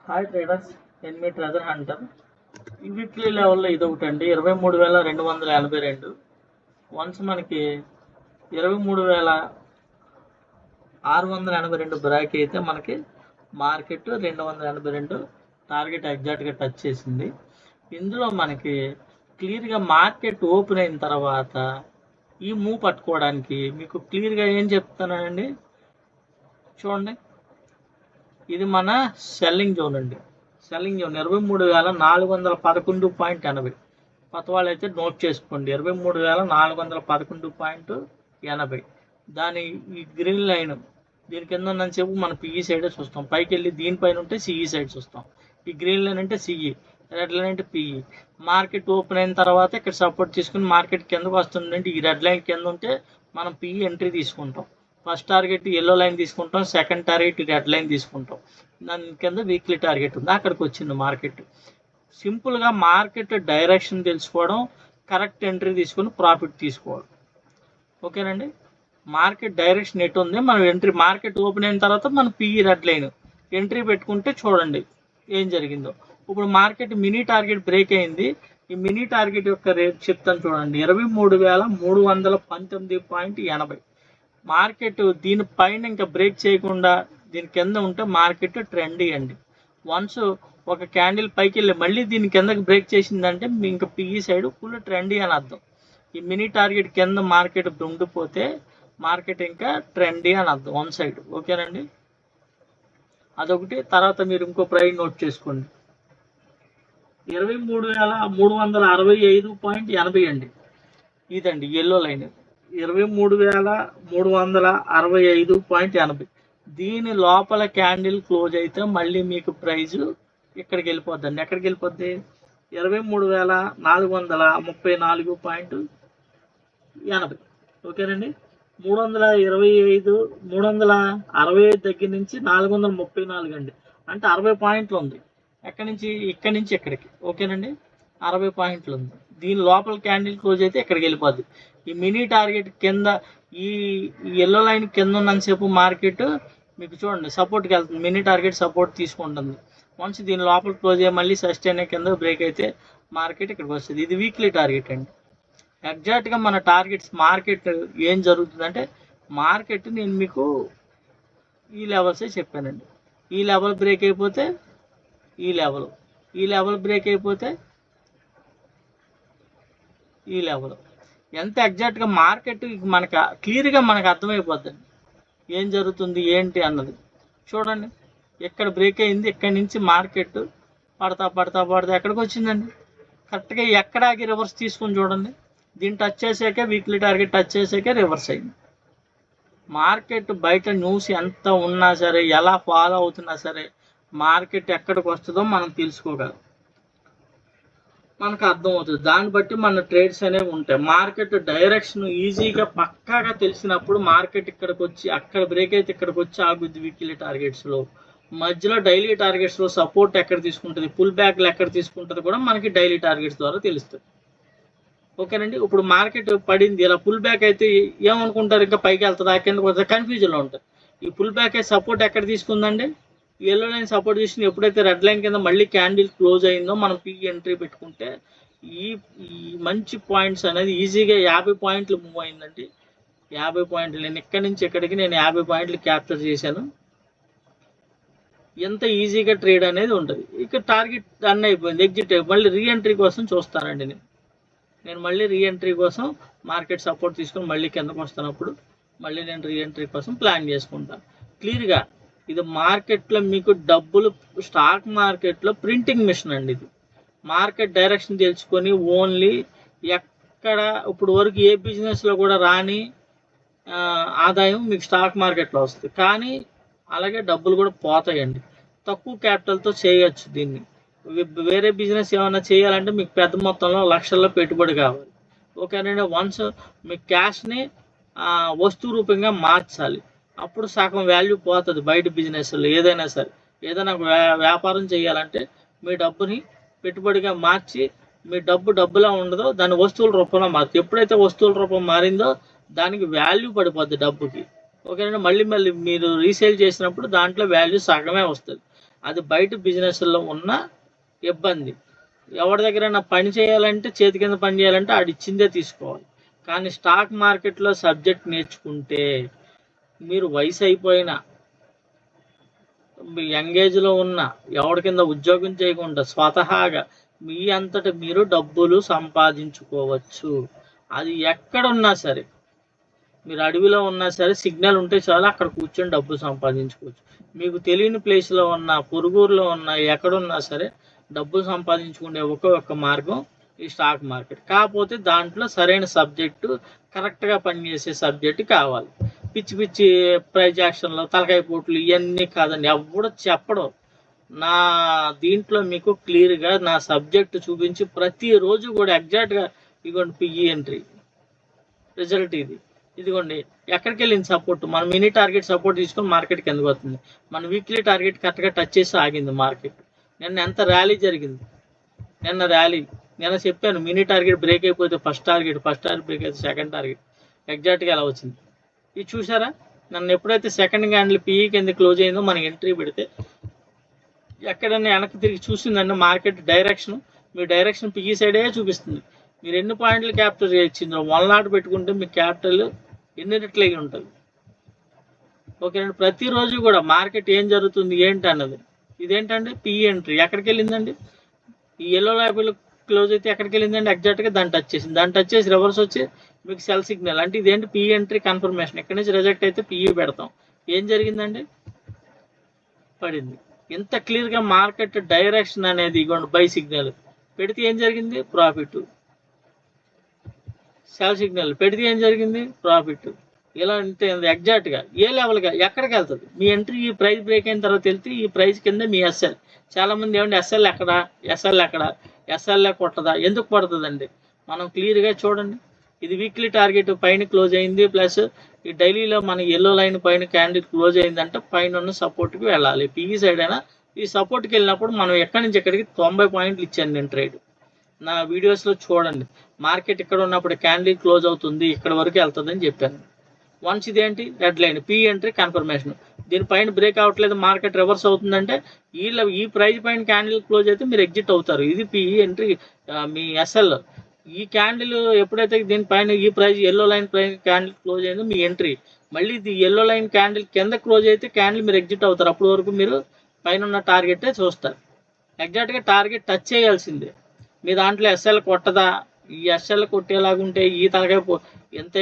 Hi traders, నేను మీ treasure Hunter. ఈ weekly లెవెల్లో ఇది ఒకటండి, 23,282. వన్స్ మనకి 23,682 బ్రేక్ అయితే మనకి మార్కెట్ 282 టార్గెట్ ఎగ్జాక్ట్గా టచ్ చేసింది. ఇందులో మనకి క్లియర్గా మార్కెట్ ఓపెన్ అయిన తర్వాత ఈ మూవ్ పట్టుకోవడానికి మీకు క్లియర్గా ఏం చెప్తానండి, చూడండి. ఇది మన సెల్లింగ్ జోన్ అండి. Selling zone 23,411.80. కొత్త వాళ్ళు అయితే నోట్ చేసుకోండి, 23,411.80. దాని ఈ గ్రీన్ లైన్ దీని కింద ఉన్నంతసేపు మనం పిఈ సైడే చూస్తాం. పైకి వెళ్ళి దీనిపైన ఉంటే సిఈ సైడ్ చూస్తాం. ఈ గ్రీన్ లైన్ అంటే సిఈ, రెడ్ లైన్ అంటే పిఈ. మార్కెట్ ఓపెన్ అయిన తర్వాత ఇక్కడ సపోర్ట్ తీసుకుని మార్కెట్ కిందకు వస్తుందంటే ఈ రెడ్ లైన్ కింద ఉంటే మనం పిఈ ఎంట్రీ తీసుకుంటాం. ఫస్ట్ టార్గెట్ ఎల్లో లైన్ తీసుకుంటాం, సెకండ్ టార్గెట్ రెడ్ లైన్ తీసుకుంటాం. దాని కింద వీక్లీ టార్గెట్ ఉంది, అక్కడికి వచ్చింది మార్కెట్. సింపుల్గా మార్కెట్ డైరెక్షన్ తెలుసుకోవడం, కరెక్ట్ ఎంట్రీ తీసుకొని ప్రాఫిట్ తీసుకోవడం. ఓకేనండి. మార్కెట్ డైరెక్షన్ ఎటు ఉంది, మనం ఎంట్రీ మార్కెట్ ఓపెన్ అయిన తర్వాత మనం పిఈ రెడ్ లైన్ ఎంట్రీ పెట్టుకుంటే చూడండి ఏం జరిగిందో. ఇప్పుడు మార్కెట్ మినీ టార్గెట్ బ్రేక్ అయింది. ఈ మినీ టార్గెట్ యొక్క రేట్ చెప్తాను చూడండి, 23,319.80. మార్కెట్ దీనిపైన ఇంకా బ్రేక్ చేయకుండా దీని కింద ఉంటే మార్కెట్ ట్రెండీ అండి. వన్స్ ఒక క్యాండిల్ పైకి వెళ్ళి మళ్ళీ దీని కిందకి బ్రేక్ చేసిందంటే ఇంకా పిఈ సైడ్ ఫుల్ ట్రెండీ అని అర్థం. ఈ మినీ టార్గెట్ కింద మార్కెట్ ఉండిపోతే మార్కెట్ ఇంకా ట్రెండీ అని అర్థం, వన్ సైడ్. ఓకేనండి, అదొకటి. తర్వాత మీరు ఇంకో ప్రైస్ నోట్ చేసుకోండి, 23,365.80 అండి. ఇదండి ఎల్లో లైన్, 23,365.80. దీని లోపల క్యాండిల్ క్లోజ్ అయితే మళ్ళీ మీకు ప్రైజ్ ఇక్కడికి వెళ్ళిపోద్దండి. ఎక్కడికి వెళ్ళిపోద్ది, 23,434.80. ఓకేనండి. 365 దగ్గర నుంచి 434 అండి, అంటే 60 పాయింట్లు ఉంది. ఎక్కడి నుంచి, ఇక్కడి నుంచి ఇక్కడికి. ఓకేనండి, 60 పాయింట్లు ఉంది. దీని లోపల క్యాండిల్ క్లోజ్ అయితే ఇక్కడికి వెళ్ళిపోద్ది. ఈ మినీ టార్గెట్ కింద ఈ ఎల్లో లైన్ కింద ఉన్నంతసేపు మార్కెట్ మీకు చూడండి సపోర్ట్కి వెళ్తుంది, మినీ టార్గెట్ సపోర్ట్ తీసుకుంటుంది. వన్స్ దీని లోపల క్లోజ్ అయ్యి మళ్ళీ సస్టైన్ కింద బ్రేక్ అయితే మార్కెట్ ఇక్కడికి వస్తుంది. ఇది వీక్లీ టార్గెట్ అండి. ఎగ్జాక్ట్గా మన టార్గెట్స్ మార్కెట్ ఏం జరుగుతుందంటే, మార్కెట్ నేను మీకు ఈ లెవెల్సే చెప్పానండి. ఈ లెవెల్ బ్రేక్ అయిపోతే ఈ లెవెల్ బ్రేక్ అయిపోతే ఈ లెవెల్. ఎంత ఎగ్జాక్ట్గా మార్కెట్ మనకు క్లియర్గా మనకు అర్థమైపోద్దండి ఏం జరుగుతుంది ఏంటి అన్నది. చూడండి, ఎక్కడ బ్రేక్ అయింది, ఎక్కడి నుంచి మార్కెట్ పడతా ఎక్కడికి వచ్చిందండి. కరెక్ట్గా ఎక్కడాకి రివర్స్ తీసుకొని చూడండి. దీన్ని టచ్ చేసాక వీక్లీ టార్గెట్ టచ్ చేసాక రివర్స్ అయింది. మార్కెట్ బయట న్యూస్ ఎంత ఉన్నా సరే, ఎలా ఫాలో అవుతున్నా సరే, మార్కెట్ ఎక్కడికి వస్తుందో మనం తెలుసుకోగలం, మనకు అర్థమవుతుంది. దాన్ని బట్టి మన ట్రేడ్స్ అనేవి ఉంటాయి. మార్కెట్ డైరెక్షన్ ఈజీగా పక్కాగా తెలిసినప్పుడు మార్కెట్ ఇక్కడికి వచ్చి అక్కడ బ్రేక్ అయితే ఇక్కడికి వచ్చి ఆగుద్ది. వీక్లీ టార్గెట్స్లో మధ్యలో డైలీ టార్గెట్స్లో సపోర్ట్ ఎక్కడ తీసుకుంటుంది, పుల్ బ్యాక్లు ఎక్కడ తీసుకుంటుంది కూడా మనకి డైలీ టార్గెట్స్ ద్వారా తెలుస్తుంది. ఓకేనండి. ఇప్పుడు మార్కెట్ పడింది, ఇలా పుల్ బ్యాక్ అయితే ఏమనుకుంటారు, ఇంకా పైకి వెళ్తుందా కిందకి వస్తుందా, కన్ఫ్యూజన్లో ఉంటుంది. ఈ పుల్ బ్యాక్ అయితే సపోర్ట్ ఎక్కడ తీసుకుందండి, ఎల్లో లైన్ సపోర్ట్ తీసుకుని ఎప్పుడైతే రెడ్ లైన్ కింద మళ్ళీ క్యాండిల్ క్లోజ్ అయిందో మనం పీ ఎంట్రీ పెట్టుకుంటే ఈ మంచి పాయింట్స్ అనేది ఈజీగా 50 పాయింట్లు మూవ్ అయిందండి. 50 పాయింట్లు, నేను ఇక్కడి నుంచి ఇక్కడికి 50 పాయింట్లు క్యాప్చర్ చేశాను. ఎంత ఈజీగా ట్రేడ్ అనేది ఉంటుంది. ఇక టార్గెట్ రన్ అయిపోయింది, ఎగ్జిట్ అయిపోయింది. మళ్ళీ రీఎంట్రీ కోసం చూస్తానండి నేను మళ్ళీ రీఎంట్రీ కోసం మార్కెట్ సపోర్ట్ తీసుకొని మళ్ళీ కిందకు వస్తున్నప్పుడు మళ్ళీ నేను రీఎంట్రీ కోసం ప్లాన్ చేసుకుంటాను. క్లియర్గా ఇది మార్కెట్లో మీకు డబ్బులు, స్టాక్ మార్కెట్లో ప్రింటింగ్ మిషన్ అండి. ఇది మార్కెట్ డైరెక్షన్ తెలుసుకొని ఓన్లీ ఎక్కడ ఇప్పుడు వరకు ఏ బిజినెస్లో కూడా రాని ఆదాయం మీకు స్టాక్ మార్కెట్లో వస్తుంది. కానీ అలాగే డబ్బులు కూడా పోతాయండి. తక్కువ క్యాపిటల్తో చేయొచ్చు దీన్ని. వేరే బిజినెస్ ఏమైనా చేయాలంటే మీకు పెద్ద మొత్తంలో లక్షల్లో పెట్టుబడి కావాలి. ఓకేనండి. వన్స్ మీ క్యాష్ని వస్తువు రూపంగా మార్చాలి, అప్పుడు సగం వాల్యూ పోతుంది. బయట బిజినెస్లో ఏదైనా సరే, ఏదైనా వ్యాపారం చేయాలంటే మీ డబ్బుని పెట్టుబడిగా మార్చి మీ డబ్బులా ఉండదో దాన్ని వస్తువుల రూపంలో మారుతుంది. ఎప్పుడైతే వస్తువుల రూపం మారిందో దానికి వాల్యూ పడిపోద్ది డబ్బుకి. ఓకేనండి. మళ్ళీ మీరు రీసేల్ చేసినప్పుడు దాంట్లో వాల్యూ సగమే వస్తుంది. అది బయట బిజినెస్లో ఉన్న ఇబ్బంది. ఎవరి దగ్గరైనా పని చేయాలంటే, చేతి కింద పని చేయాలంటే ఆడు ఇచ్చిందే తీసుకోవాలి. కానీ స్టాక్ మార్కెట్లో సబ్జెక్ట్ నేర్చుకుంటే మీరు వయసు అయిపోయినా, యంగ్ ఏజ్లో ఉన్న, ఎవరి కింద ఉద్యోగం చేయకుండా స్వతహాగా మీ అంతట మీరు డబ్బులు సంపాదించుకోవచ్చు. అది ఎక్కడున్నా సరే, మీరు అడవిలో ఉన్నా సరే సిగ్నల్ ఉంటే చాలు, అక్కడ కూర్చొని డబ్బులు సంపాదించుకోవచ్చు. మీకు తెలియని ప్లేస్లో ఉన్న, పొరుగురులో ఉన్న, ఎక్కడున్నా సరే డబ్బులు సంపాదించుకునే ఒక్క మార్గం ఈ స్టాక్ మార్కెట్. కాకపోతే దాంట్లో సరైన సబ్జెక్టు, కరెక్ట్గా పనిచేసే సబ్జెక్టు కావాలి. పిచ్చి పిచ్చి ప్రైజ్ యాక్షన్లు, తలకాయ పోట్లు ఇవన్నీ కాదండి, ఎవడు చెప్పడం. నా దీంట్లో మీకు క్లియర్గా నా సబ్జెక్టు చూపించి ప్రతిరోజు కూడా ఎగ్జాక్ట్గా ఇదిగోండి పిఈ ఎంట్రీ రిజల్ట్ ఇదిగోండి ఎక్కడికి వెళ్ళింది సపోర్ట్. మన మినీ టార్గెట్ సపోర్ట్ తీసుకొని మార్కెట్కి ఎందుకు వస్తుంది. మన వీక్లీ టార్గెట్ కరెక్ట్గా టచ్ చేసి ఆగింది మార్కెట్. నిన్న ఎంత ర్యాలీ జరిగింది, నిన్న చెప్పాను మినీ టార్గెట్ బ్రేక్ అయిపోతే ఫస్ట్ టార్గెట్ బ్రేక్ అయితే సెకండ్ టార్గెట్ ఎగ్జాక్ట్గా ఎలా వచ్చింది. ఇది చూసారా, నన్ను ఎప్పుడైతే సెకండ్ క్యాండిల్ పిఈ కింద క్లోజ్ అయిందో మనం ఎంట్రీ పెడితే ఎక్కడన్నా వెనక్కి తిరిగి చూసిందంటే మార్కెట్ డైరెక్షన్, మీ డైరెక్షన్ పిఈ సైడే చూపిస్తుంది. మీరు ఎన్ని పాయింట్లు క్యాపిటల్ చేయొచ్చిందో 1 పెట్టుకుంటే మీ క్యాపిటల్ ఎన్ని రెట్లు అయి ఉంటుంది. ఓకేనండి, ప్రతిరోజు కూడా మార్కెట్ ఏం జరుగుతుంది ఏంటి అన్నది. ఇదేంటంటే పిఈ ఎంట్రీ ఎక్కడికి వెళ్ళిందండి, ఈ ఎల్లో లైబుల్ క్లోజ్ అయితే ఎక్కడికి వెళ్ళిందండి, ఎగ్జాక్ట్గా దాన్ని టచ్ చేసింది. దాన్ని టచ్ చేసి రివర్స్ వచ్చి మీకు సెల్ సిగ్నల్ అంటే ఇదేంటి పిఈ ఎంట్రీ కన్ఫర్మేషన్. ఇక్కడి నుంచి రిజెక్ట్ అయితే పిఈ పెడతాం. ఏం జరిగిందండి, పడింది. ఇంత క్లియర్గా మార్కెట్ డైరెక్షన్ అనేది ఇగోండి బై సిగ్నల్ పెడితే ఏం జరిగింది, ప్రాఫిట్. సెల్ సిగ్నల్ పెడితే ఏం జరిగింది, ప్రాఫిట్. ఇలా అంతే ఎగ్జాక్ట్గా ఏ లెవెల్గా ఎక్కడికి వెళ్తుంది. మీ ఎంట్రీ ఈ ప్రైస్ బ్రేక్ అయిన తర్వాత వెళ్తే ఈ ప్రైస్ కింద మీ ఎస్ఎల్. చాలామంది ఏమంటే ఎస్ఎల్ ఎక్కడ ఎస్ఎల్ఏ కొట్టదా, ఎందుకు పడుతుందండి. మనం క్లియర్గా చూడండి, ఇది వీక్లీ టార్గెట్ పైన క్లోజ్ అయింది, ప్లస్ ఈ డైలీలో మన ఎల్లో లైన్ పైన క్యాండిల్ క్లోజ్ అయిందంటే పైన ఉన్న సపోర్ట్కి వెళ్ళాలి. పిఈ సైడ్ అయినా ఈ సపోర్ట్కి వెళ్ళినప్పుడు మనం ఎక్కడి నుంచి ఎక్కడికి 90 పాయింట్లు ఇచ్చాను నేను ట్రేడ్. నా వీడియోస్లో చూడండి, మార్కెట్ ఇక్కడ ఉన్నప్పుడు క్యాండిల్ క్లోజ్ అవుతుంది, ఇక్కడ వరకు వెళ్తుంది అని చెప్పాను. వన్స్ ఇదేంటి red line PE entry confirmation. దీనిపైన బ్రేక్ అవ్వట్లేదు, మార్కెట్ రివర్స్ అవుతుందంటే ఈ ప్రైస్ పైన క్యాండిల్ క్లోజ్ అయితే మీరు ఎగ్జిట్ అవుతారు. ఇది పిఈ ఎంట్రీ మీ ఎస్ఎల్. ఈ క్యాండిల్ ఎప్పుడైతే దీనిపైన ఈ ప్రైస్ ఎల్లో లైన్ పైన క్యాండిల్ క్లోజ్ అయిందో మీ ఎంట్రీ. మళ్ళీ ఇది ఎల్లో లైన్ క్యాండిల్ కింద క్లోజ్ అయితే క్యాండిల్ మీరు ఎగ్జిట్ అవుతారు. అప్పటి వరకు మీరు పైన ఉన్న టార్గెటే చూస్తారు. ఎగ్జాక్ట్గా టార్గెట్ టచ్ చేయాల్సిందే. మీ దాంట్లో ఎస్ఎల్ కొట్టదా, ఈ ఎస్ఎల్ కొట్టేలాగుంటే ఈ తలకాయ ఎంత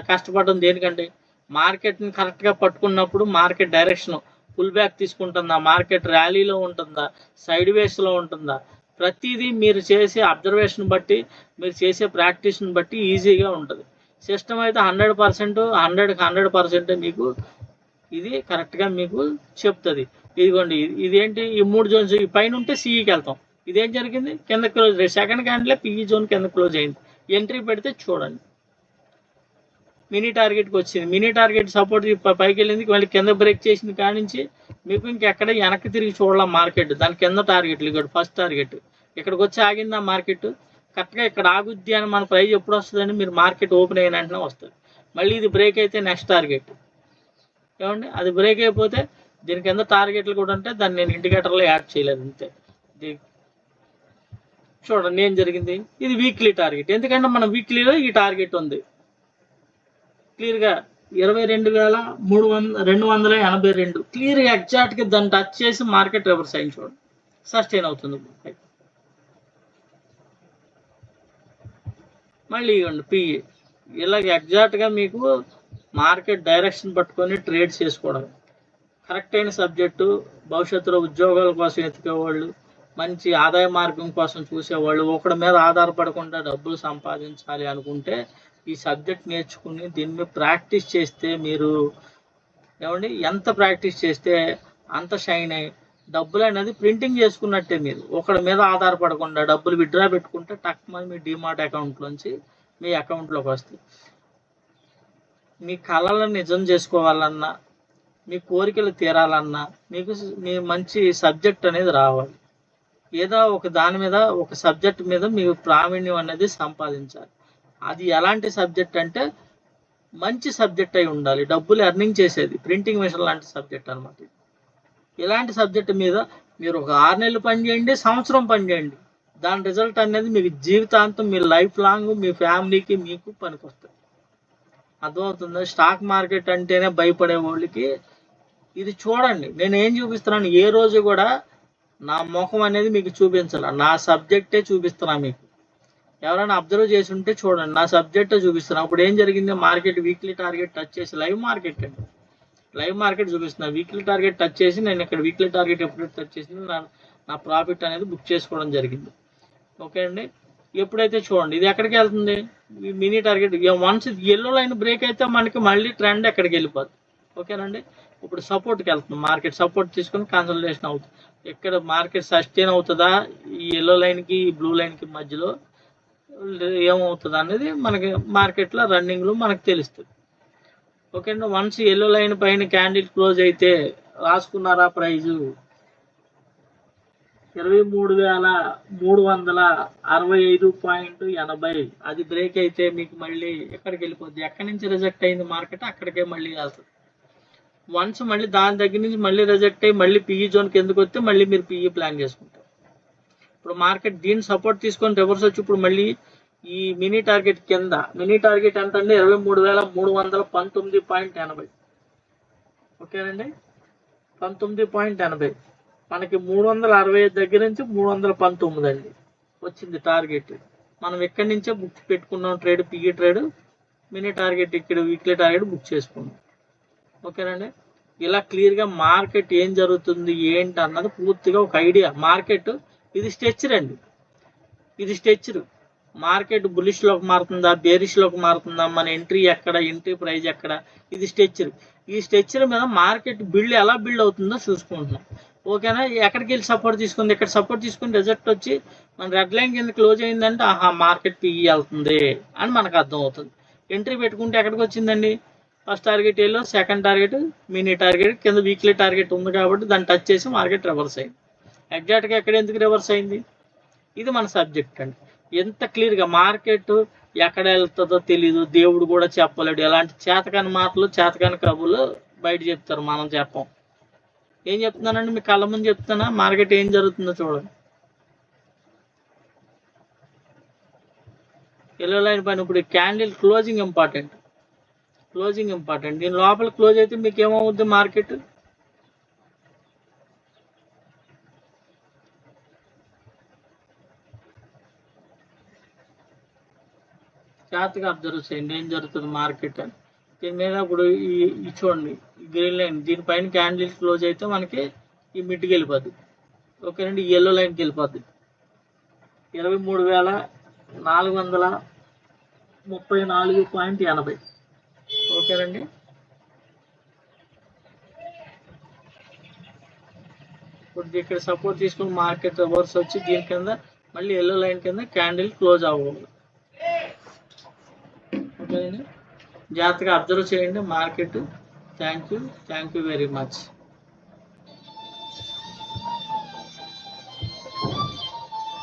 కష్టపడడం దేనికంటే, మార్కెట్ని కరెక్ట్గా పట్టుకున్నప్పుడు మార్కెట్ డైరెక్షన్ పుల్ బ్యాక్ తీసుకుంటుందా, మార్కెట్ ర్యాలీలో ఉంటుందా, సైడ్ వేస్లో ఉంటుందా, ప్రతిదీ మీరు చేసే అబ్జర్వేషన్ బట్టి, మీరు చేసే ప్రాక్టీస్ని బట్టి ఈజీగా ఉంటుంది. సిస్టమ్ అయితే 100%, 100% మీకు ఇది కరెక్ట్గా మీకు చెప్తుంది. ఇదిగోండి ఇదేంటి ఈ 3 జోన్స్ ఈ పైన ఉంటే సిఈకి వెళ్తాం. ఇదేం జరిగింది, కింద close second candle PE zone కింద క్లోజ్ అయింది. ఎంట్రీ పెడితే చూడండి మినీ టార్గెట్కి వచ్చింది. మినీ టార్గెట్ సపోర్ట్ పైకి వెళ్ళింది, మళ్ళీ కింద బ్రేక్ చేసింది. కానించి మీకు ఇంకెక్కడ వెనక్కి తిరిగి చూడాలి మార్కెట్. దాని కింద టార్గెట్లు ఇక్కడ ఫస్ట్ టార్గెట్ ఇక్కడికి వచ్చి ఆగిందా మార్కెట్, కరెక్ట్గా ఇక్కడ ఆగుద్ది అని మన ప్రైజ్ ఎప్పుడు వస్తుందని మీరు మార్కెట్ ఓపెన్ అయిన వెంటనే వస్తుంది. మళ్ళీ ఇది బ్రేక్ అయితే నెక్స్ట్ టార్గెట్ ఏమండి, అది బ్రేక్ అయిపోతే దీని కింద టార్గెట్లు కూడా ఉంటే దాన్ని నేను ఇండికేటర్లో యాడ్ చేయలేదు అంతే. చూడండి ఏం జరిగింది, ఇది వీక్లీ టార్గెట్. ఎందుకంటే మన వీక్లీలో ఈ టార్గెట్ ఉంది క్లియర్గా 22,282 క్లియర్గా ఎగ్జాక్ట్గా దాన్ని టచ్ చేసి మార్కెట్ రివర్స్ అయింది. చూడండి సస్టైన్ అవుతుంది. మళ్ళీ ఇవ్వండి పిఈ. ఇలాగ ఎగ్జాక్ట్గా మీకు మార్కెట్ డైరెక్షన్ పట్టుకొని ట్రేడ్ చేసుకోవడం. కరెక్ట్ అయిన సబ్జెక్టు, భవిష్యత్తులో ఉద్యోగాల కోసం ఎత్తుకేవాళ్ళు, మంచి ఆదాయ మార్గం కోసం చూసేవాళ్ళు, ఒకడి మీద ఆధారపడకుండా డబ్బులు సంపాదించాలి అనుకుంటే ఈ సబ్జెక్ట్ నేర్చుకుని దీని మీద ప్రాక్టీస్ చేస్తే మీరు ఏమండి ఎంత ప్రాక్టీస్ చేస్తే అంత షైన్ అయ్యి డబ్బులు అనేది ప్రింటింగ్ చేసుకున్నట్టే. మీరు ఒకడి మీద ఆధారపడకుండా డబ్బులు విత్డ్రా పెట్టుకుంటే టక్ మంది మీ డిమార్ట్ అకౌంట్లోంచి మీ అకౌంట్లోకి వస్తాయి. మీ కళలను నిజం చేసుకోవాలన్నా, మీ కోరికలు తీరాలన్నా మీకు మీ మంచి సబ్జెక్ట్ అనేది రావాలి. ఏదో ఒక దాని మీద ఒక సబ్జెక్ట్ మీద మీకు ప్రావీణ్యం అనేది సంపాదించాలి. అది ఎలాంటి సబ్జెక్ట్ అంటే మంచి సబ్జెక్ట్ అయి ఉండాలి. డబ్బులు ఎర్నింగ్ చేసేది ప్రింటింగ్ మిషన్ లాంటి సబ్జెక్ట్ అనమాట. ఇలాంటి సబ్జెక్ట్ మీద మీరు ఒక 6 నెలలు పని చేయండి, సంవత్సరం పని చేయండి, దాని రిజల్ట్ అనేది మీకు జీవితాంతం మీ లైఫ్ లాంగ్ మీ ఫ్యామిలీకి మీకు పనికొస్తుంది. అర్థమవుతుందా? స్టాక్ మార్కెట్ అంటేనే భయపడే వాళ్ళకి ఇది చూడండి. నేను ఏం చూపిస్తున్నాను, ఏ రోజు కూడా నా ముఖం అనేది మీకు చూపించాల, నా సబ్జెక్టే చూపిస్తున్నా మీకు. ఎవరైనా అబ్జర్వ్ చేసి ఉంటే చూడండి, నా సబ్జెక్టే చూపిస్తున్నా. అప్పుడు ఏం జరిగింది, మార్కెట్ వీక్లీ టార్గెట్ టచ్ చేసి, లైవ్ మార్కెట్ అండి, లైవ్ మార్కెట్ చూపిస్తున్నా. వీక్లీ టార్గెట్ టచ్ చేసి, నేను ఇక్కడ వీక్లీ టార్గెట్ ఎప్పుడైతే టచ్ చేసింది నా ప్రాఫిట్ అనేది బుక్ చేసుకోవడం జరిగింది. ఓకే అండి. ఎప్పుడైతే చూడండి ఇది ఎక్కడికి వెళ్తుంది, mini target once yellow line break అయితే మనకి మళ్ళీ ట్రెండ్ ఎక్కడికి వెళ్ళిపోద్ది. ఓకేనండి. ఇప్పుడు సపోర్ట్కి వెళ్తుంది, మార్కెట్ సపోర్ట్ తీసుకొని కన్సల్టేషన్ అవుతుంది. ఎక్కడ మార్కెట్ సస్టైన్ అవుతుందా, ఈ ఎల్లో లైన్కి ఈ బ్లూ లైన్కి మధ్యలో ఏమవుతుంది అనేది మనకి మార్కెట్లో రన్నింగ్లో మనకు తెలుస్తుంది. ఓకే అండి. వన్స్ ఎల్లో లైన్ పైన క్యాండిల్ క్లోజ్ అయితే రాసుకున్నారా ప్రైజు 23,365.80, అది బ్రేక్ అయితే మీకు మళ్ళీ ఎక్కడికి వెళ్ళిపోద్ది, ఎక్కడి నుంచి రిజెక్ట్ అయింది మార్కెట్ అక్కడికే మళ్ళీ వెళ్తుంది. వన్స్ మళ్ళీ దాని దగ్గర నుంచి మళ్ళీ రిజెక్ట్ అయ్యి మళ్ళీ పిఈ జోన్కి ఎందుకు వస్తే మళ్ళీ మీరు పిఈ ప్లాన్ చేసుకుంటారు. ఇప్పుడు మార్కెట్ దీన్ని సపోర్ట్ తీసుకొని రివర్స్ వచ్చి ఇప్పుడు మళ్ళీ ఈ మినీ టార్గెట్ కింద, మినీ టార్గెట్ ఎంత అండి 23,319.80. ఓకేనండి. 19.80 మనకి 365 దగ్గర నుంచి 319 అండి వచ్చింది టార్గెట్. మనం ఎక్కడి నుంచే బుక్ పెట్టుకున్నాం trade, PE trade, mini target ఇక్కడ వీక్లీ టార్గెట్ బుక్ చేసుకున్నాం. ఓకేనండి. ఇలా క్లియర్గా మార్కెట్ ఏం జరుగుతుంది ఏంటి అన్నది పూర్తిగా ఒక ఐడియా. మార్కెట్ ఇది స్ట్రెచ్చర్ అండి, ఇది స్ట్రెచ్చర్. మార్కెట్ బులిష్లోకి మారుతుందా, బేరిష్లోకి మారుతుందా, మన ఎంట్రీ ఎక్కడ, ఎంట్రీ ప్రైస్ ఎక్కడ, ఇది స్ట్రెచ్చర్. ఈ స్ట్రెచ్చర్ మీద మార్కెట్ ఎలా బిల్డ్ అవుతుందో చూసుకుంటున్నాం. ఓకేనా. ఎక్కడికి వెళ్ళి సపోర్ట్ తీసుకుంది, ఇక్కడ సపోర్ట్ తీసుకుని రిజల్ట్ వచ్చి మన రెడ్ లైన్ కింద క్లోజ్ అయిందంటే ఆహా మార్కెట్ పిఈ వెళ్తుంది అని మనకు అర్థం అవుతుంది. ఎంట్రీ పెట్టుకుంటే ఎక్కడికి వచ్చిందండి, first target yellow, second target mini target, కింద వీక్లీ టార్గెట్ ఉంది కాబట్టి దాన్ని టచ్ చేసి మార్కెట్ రివర్స్ అయింది. ఎగ్జాక్ట్గా ఎక్కడ ఎందుకు రివర్స్ అయింది, ఇది మన సబ్జెక్ట్ అండి. ఎంత క్లియర్గా మార్కెట్ ఎక్కడ వెళ్తుందో తెలీదు, దేవుడు కూడా చెప్పలేడు. ఎలాంటి చేతకాని మాటలు, చేతకాని కబుర్లు బయట చెప్తారు, మనం చెప్పం. ఏం చెప్తున్నానండి, మీ కళ్ళ ముందు చెప్తున్నా, మార్కెట్ ఏం జరుగుతుందో చూడండి. ఎల్లో లైన్ పైన ఇప్పుడు candle closing important, closing important. దీని లోపల క్లోజ్ అయితే మీకు ఏమవుద్ది, మార్కెట్ జాగ్రత్తగా అబ్జర్వ్ చేయండి ఏం జరుగుతుంది మార్కెట్ అని. దీని మీద ఇప్పుడు ఈ చూడండి గ్రీన్ లైన్, దీనిపైన క్యాండిల్ క్లోజ్ అయితే మనకి ఈ మిడ్కి వెళ్ళిపోద్ది. ఓకేనండి. ఈ ఎల్లో లైన్కి వెళ్ళిపోద్ది 23,434.80. ఓకేనండి. ఇప్పుడు ఇక్కడ సపోర్ట్ తీసుకుని మార్కెట్ రివర్స్ వచ్చి దీని కింద మళ్ళీ ఎల్లో లైన్ కింద క్యాండిల్ క్లోజ్ అవ్వాలి. ఓకేనండి. జాగ్రత్తగా అబ్జర్వ్ చేయండి market. Thank you very much.